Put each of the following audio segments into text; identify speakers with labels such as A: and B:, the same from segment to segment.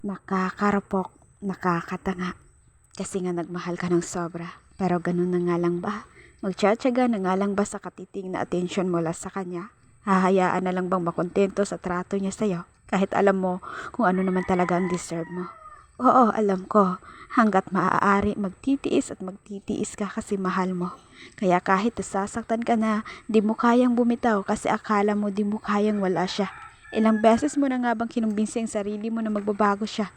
A: Nakakarapok, nakakatanga. Kasi nga nagmahal ka ng sobra. Pero ganun na nga lang ba? Magtsatsaga na nga lang ba sa katiting na atensyon mula sa kanya? Hahayaan na lang bang makontento sa trato niya sa'yo? Kahit alam mo kung ano naman talaga ang deserve mo. Oo, alam ko. Hanggat maaari, magtitiis at magtitiis ka kasi mahal mo. Kaya kahit nasasaktan ka na, di mo kayang bumitaw kasi akala mo di mo kayang wala siya. Ilang beses mo na nga bang kinumbinsi ang sarili mo na magbabago siya.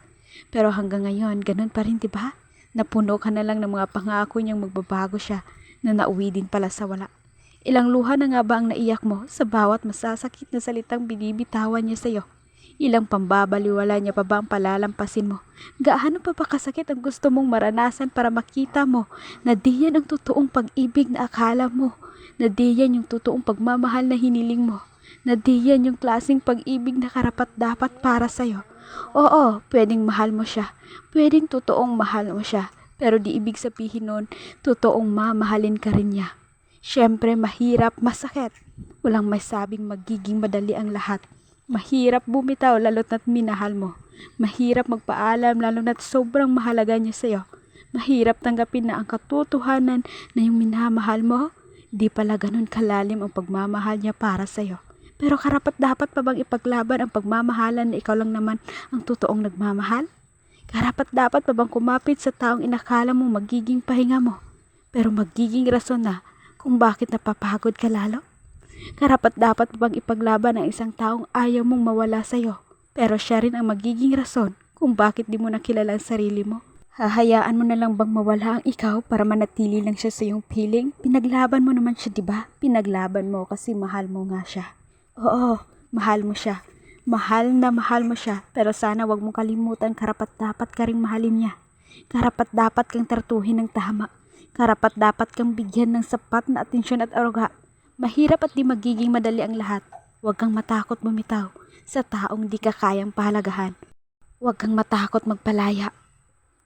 A: Pero hanggang ngayon, ganun pa rin, 'di ba? Napuno ka na lang ng mga pangako niyang magbabago siya na nauwi din pala sa wala. Ilang luha na nga ba ang naiyak mo sa bawat masasakit na salitang binibitawan niya sa'yo? Ilang pambabaliwala niya pa ba ang palalampasin mo? Gaano pa ba kasakit ang gusto mong maranasan para makita mo na di yan ang totoong pag-ibig na akala mo? Na di yan yung totoong pagmamahal na hiniling mo? Na di yan yung klaseng pag-ibig na karapat-dapat para sa'yo? Oo, pwedeng mahal mo siya. Pwedeng totoong mahal mo siya. Pero di ibig sabihin nun, totoong mamahalin ka rin niya. Siyempre, mahirap, masakit. Walang may sabing magiging madali ang lahat. Mahirap bumitaw lalo't na't minahal mo. Mahirap magpaalam lalo na't sobrang mahalaga niya sa'yo. Mahirap tanggapin na ang katotohanan na yung minamahal mo, di pala ganun kalalim ang pagmamahal niya para sa'yo. Pero karapat dapat pa bang ipaglaban ang pagmamahalan na ikaw lang naman ang totoong nagmamahal? Karapat dapat pa bang kumapit sa taong inakala mo magiging pahinga mo, pero magiging rason na kung bakit napapagod ka lalo? Karapat dapat pa bang ipaglaban ang isang taong ayaw mong mawala sa'yo, pero siya rin ang magiging rason kung bakit di mo nakilala ang sarili mo? Hahayaan mo na lang bang mawala ang ikaw para manatili lang siya sa iyong piling? Pinaglaban mo naman siya, 'di ba? Pinaglaban mo kasi mahal mo nga siya. Oo, mahal mo siya. Mahal na mahal mo siya, pero sana wag mong kalimutan karapat dapat ka ring mahalin niya. Karapat dapat kang tratuhin ng tama. Karapat dapat kang bigyan ng sapat na atensyon at aruga. Mahirap at di magiging madali ang lahat. Huwag kang matakot bumitaw sa taong di ka kayang pahalagahan. Huwag kang matakot magpalaya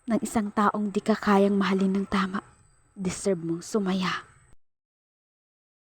A: ng isang taong di ka kayang mahalin ng tama. Deserve mong sumaya.